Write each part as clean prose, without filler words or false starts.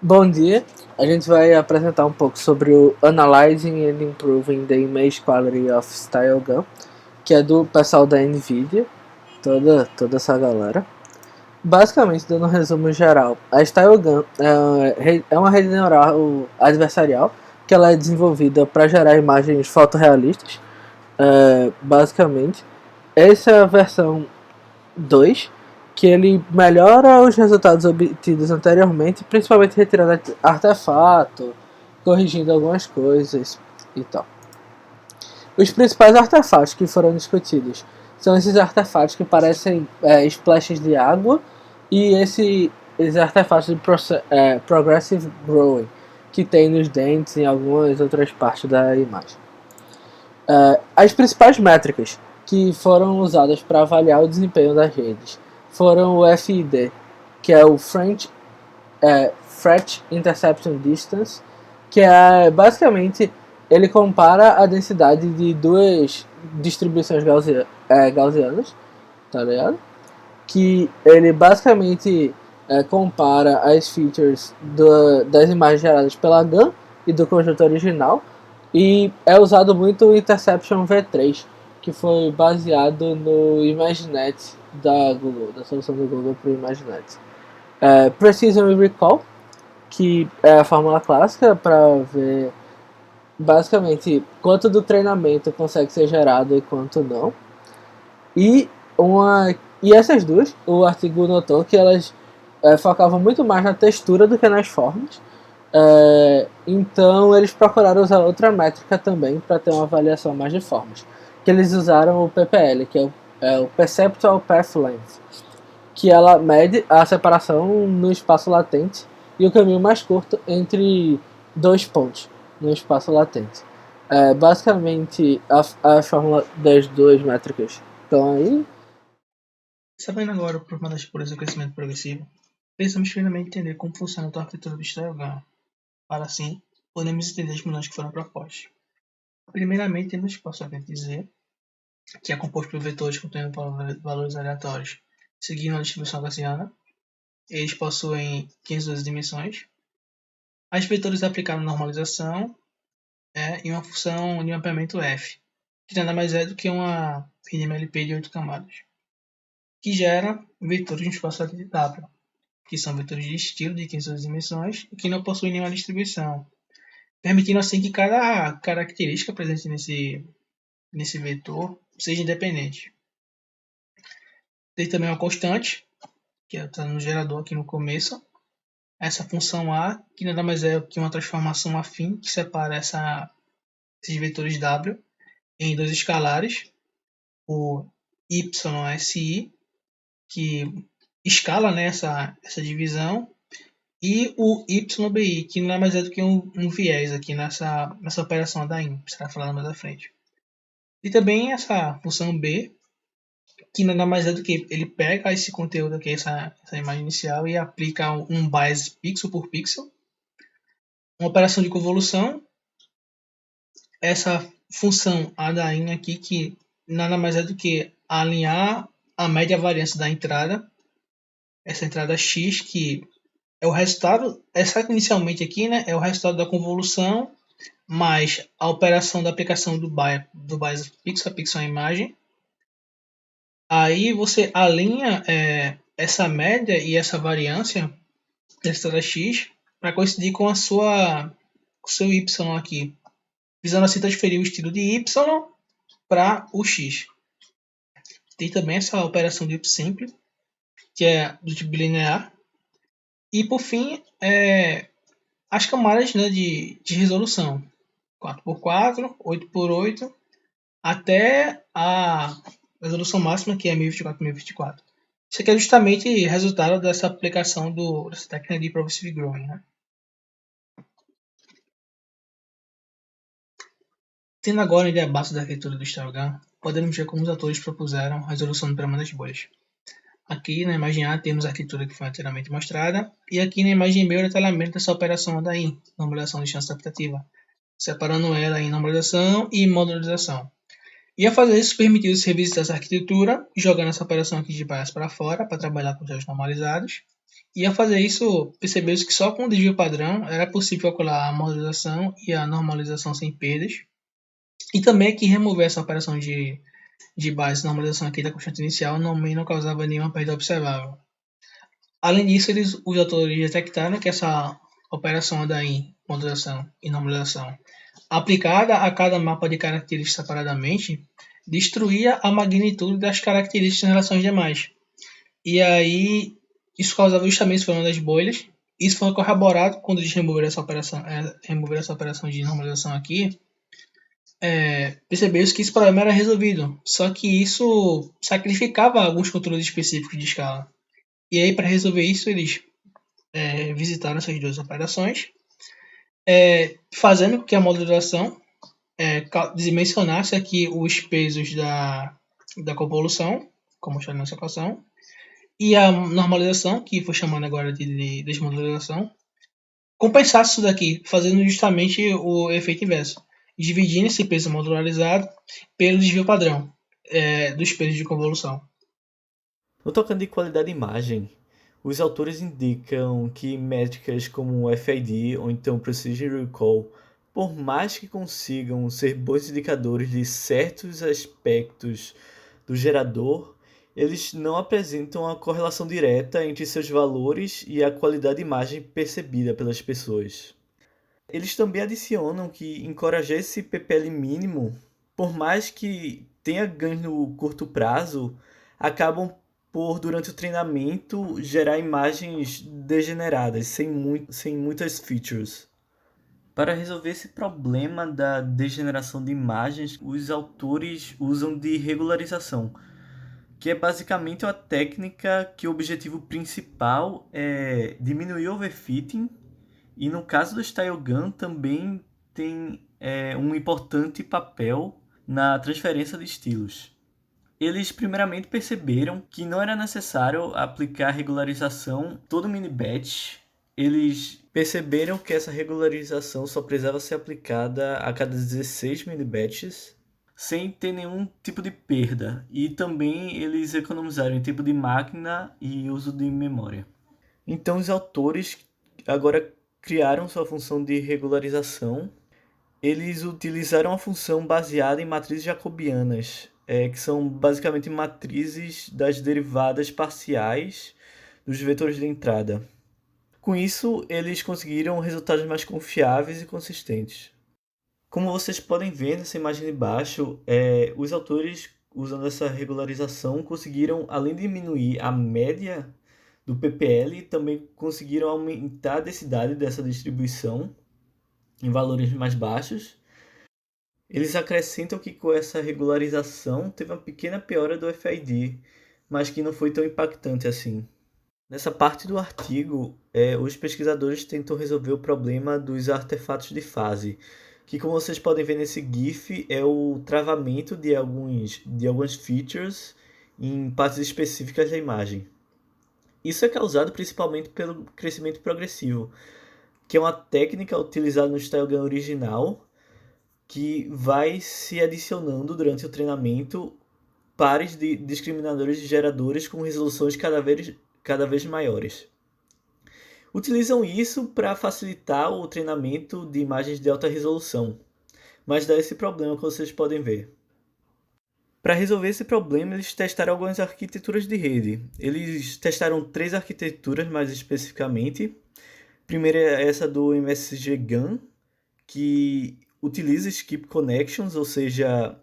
Bom dia, a gente vai apresentar um pouco sobre o Analyzing and Improving the Image Quality of Style Gun, que é do pessoal da NVIDIA, toda essa galera. Basicamente, dando um resumo geral, a Style Gun é uma rede neural adversarial que ela é desenvolvida para gerar imagens fotorrealistas. Basicamente, essa é a versão 2, que ele melhora os resultados obtidos anteriormente, principalmente retirando artefato, corrigindo algumas coisas e tal. Os principais artefatos que foram discutidos são esses artefatos que parecem splashes de água e esses artefatos de progressive growing que tem nos dentes e em algumas outras partes da imagem. As principais métricas que foram usadas para avaliar o desempenho das redes foram o FID, que é o French Interception Distance, que é basicamente ele compara a densidade de duas distribuições gaussianas, tá ligado? Que ele basicamente compara as features das imagens geradas pela GAN e do conjunto original, e é usado muito o Interception V3, que foi baseado no ImageNet da Google, da solução do Google para o ImageNet. Precision Recall, que é a fórmula clássica para ver basicamente quanto do treinamento consegue ser gerado e quanto não. E essas duas, o artigo notou que elas focavam muito mais na textura do que nas formas. Então eles procuraram usar outra métrica também para ter uma avaliação mais de formas. Que eles usaram o PPL, que é o Perceptual Path Length, que ela mede a separação no espaço latente e o caminho mais curto entre dois pontos no espaço latente. Basicamente, a fórmula das duas métricas estão aí. Sabendo agora o problema das purezas do crescimento progressivo, precisamos finalmente entender como funciona a arquitetura do histogram. Para assim, podemos entender as mudanças que foram propostas. Primeiramente, temos o espaço latente Z, que é composto por vetores contendo valores aleatórios, seguindo a distribuição gaussiana. Eles possuem 512 dimensões. As vetores aplicaram normalização e uma função de mapeamento F, que nada mais é do que uma rede MLP de 8 camadas, que gera vetores no espaço latente W, que são vetores de estilo de 512 dimensões e que não possuem nenhuma distribuição, permitindo assim que cada característica presente nesse vetor seja independente. Tem também uma constante, que está no gerador aqui no começo, essa função A, que nada mais é que uma transformação afim que separa esses vetores W em dois escalares, o YSI, que escala, né, essa divisão, e o YBI, que nada mais é do que um viés aqui nessa operação da IN, que será falado mais à frente. E também essa função B, que nada mais é do que ele pega esse conteúdo aqui, essa imagem inicial, e aplica um bias pixel por pixel, uma operação de convolução, essa função A da IN aqui, que nada mais é do que alinhar a média variância da entrada, essa entrada X, que é o resultado, essa inicialmente aqui, né, é o resultado da convolução mais a operação da aplicação do bias pixel, a pixel imagem. Aí você alinha essa média e essa variância dessa X para coincidir com o seu Y aqui, visando assim transferir o estilo de Y para o X. Tem também essa operação de upsample, que é do tipo linear. E por fim, as camadas, né, de resolução, 4x4, 8x8, até a resolução máxima, que é 1024x1024. Isso aqui é justamente resultado dessa aplicação dessa técnica de progressive growing, né? Tendo agora a ideia básica da arquitetura do histogram, podemos ver como os autores propuseram a resolução do problema das bolhas. Aqui na imagem A temos a arquitetura que foi anteriormente mostrada, e aqui na imagem B o detalhamento dessa operação daí, normalização de distância adaptativa, separando ela em normalização e modularização. E ao fazer isso, permitiu-se revisitar essa arquitetura, jogando essa operação aqui de bias para fora, para trabalhar com os dados normalizados, E ao fazer isso, percebeu-se que só com o desvio padrão era possível calcular a modulação e a normalização sem perdas. E também que remover essa operação de base normalização aqui da constante inicial não causava nenhuma perda observável. Além disso, os autores detectaram que essa operação ADAI, modulação e normalização, aplicada a cada mapa de características separadamente, destruía a magnitude das características em relação às demais. E aí, isso causava justamente o das bolhas. Isso foi corroborado quando eles removeram essa operação de normalização aqui. Percebeu-se que esse problema era resolvido, só que isso sacrificava alguns controles específicos de escala. E aí, para resolver isso, eles visitaram essas duas operações, fazendo com que a modulação dimensionasse aqui os pesos da convolução, como mostrado nessa equação, e a normalização, que foi chamada agora de desmodularização, compensasse isso daqui, fazendo justamente o efeito inverso, dividindo esse peso modularizado pelo desvio padrão dos pesos de convolução. No tocante de qualidade de imagem, os autores indicam que métricas como o FID ou então Precision Recall, por mais que consigam ser bons indicadores de certos aspectos do gerador, eles não apresentam a correlação direta entre seus valores e a qualidade de imagem percebida pelas pessoas. Eles também adicionam que encorajar esse PPL mínimo, por mais que tenha ganho no curto prazo, acabam por, durante o treinamento, gerar imagens degeneradas, sem muitas features. Para resolver esse problema da degeneração de imagens, os autores usam de regularização, que é basicamente uma técnica que o objetivo principal é diminuir o overfitting, e no caso do StyleGAN também tem um importante papel na transferência de estilos. Eles primeiramente perceberam que não era necessário aplicar regularização todo mini batch. Eles perceberam que essa regularização só precisava ser aplicada a cada 16 mini batches, sem ter nenhum tipo de perda. E também eles economizaram em tempo de máquina e uso de memória. Então os autores agora criaram sua função de regularização. Eles utilizaram a função baseada em matrizes jacobianas, que são basicamente matrizes das derivadas parciais dos vetores de entrada. Com isso, eles conseguiram resultados mais confiáveis e consistentes. Como vocês podem ver nessa imagem de baixo, os autores, usando essa regularização, conseguiram, além de diminuir a média do PPL, também conseguiram aumentar a densidade dessa distribuição em valores mais baixos. Eles acrescentam que com essa regularização teve uma pequena piora do FID, mas que não foi tão impactante assim. Nessa parte do artigo, os pesquisadores tentam resolver o problema dos artefatos de fase, que, como vocês podem ver nesse GIF, é o travamento de algumas features em partes específicas da imagem. Isso é causado principalmente pelo crescimento progressivo, que é uma técnica utilizada no StyleGAN original, que vai se adicionando durante o treinamento pares de discriminadores de geradores com resoluções cada vez maiores. Utilizam isso para facilitar o treinamento de imagens de alta resolução, mas dá esse problema que vocês podem ver. Para resolver esse problema, eles testaram algumas arquiteturas de rede. Eles testaram 3 arquiteturas mais especificamente. Primeiro é essa do MSG GAN, que utiliza skip connections, ou seja,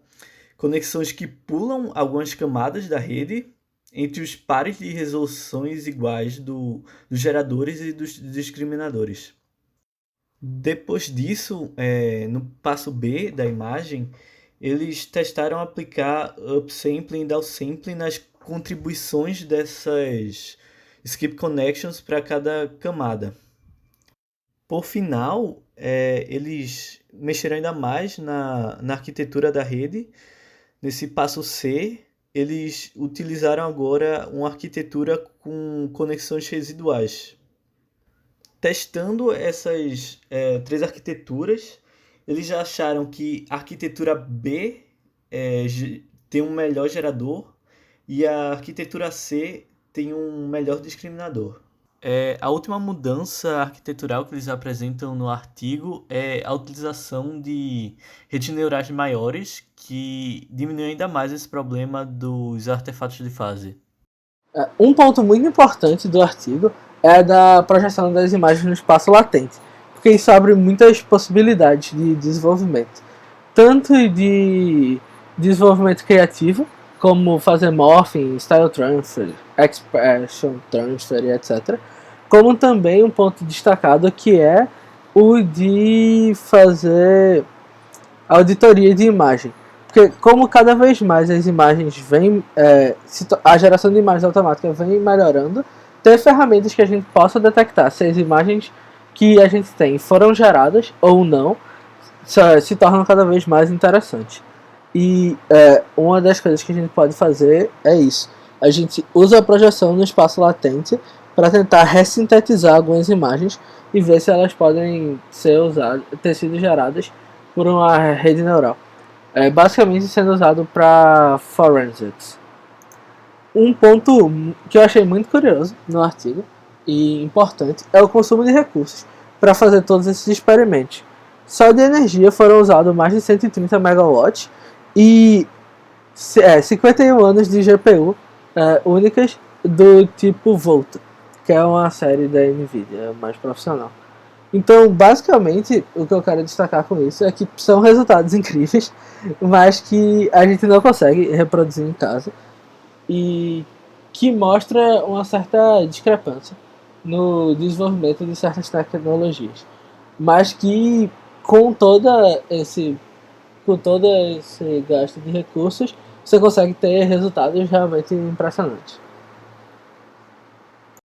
conexões que pulam algumas camadas da rede entre os pares de resoluções iguais dos geradores e dos discriminadores. Depois disso, no passo B da imagem, eles testaram aplicar upsampling e downsampling nas contribuições dessas skip connections para cada camada. Por final, eles mexeram ainda mais na arquitetura da rede. Nesse passo C, eles utilizaram agora uma arquitetura com conexões residuais. Testando essas 3 arquiteturas, eles já acharam que a arquitetura B tem um melhor gerador e a arquitetura C tem um melhor discriminador. A última mudança arquitetural que eles apresentam no artigo é a utilização de redes neurais maiores, que diminui ainda mais esse problema dos artefatos de fase. Um ponto muito importante do artigo é a da projeção das imagens no espaço latente, porque isso abre muitas possibilidades de desenvolvimento, tanto de desenvolvimento criativo, como fazer morphing, style transfer, expression transfer, etc., como também um ponto destacado que é o de fazer auditoria de imagem. Porque como cada vez mais as imagens vêm, a geração de imagens automática vem melhorando, ter ferramentas que a gente possa detectar se as imagens que a gente tem foram geradas ou não, se tornam cada vez mais interessantes. E uma das coisas que a gente pode fazer é isso. A gente usa a projeção no espaço latente para tentar ressintetizar algumas imagens e ver se elas podem ter sido geradas por uma rede neural. Basicamente sendo usado para forensics. Um ponto que eu achei muito curioso no artigo e importante é o consumo de recursos para fazer todos esses experimentos. Só de energia foram usados mais de 130 megawatts e 51 anos de GPU únicas do tipo Volta, que é uma série da NVIDIA mais profissional. Então, basicamente, o que eu quero destacar com isso é que são resultados incríveis, mas que a gente não consegue reproduzir em casa e que mostra uma certa discrepância no desenvolvimento de certas tecnologias, mas que com todo esse gasto de recursos, você consegue ter resultados realmente impressionantes.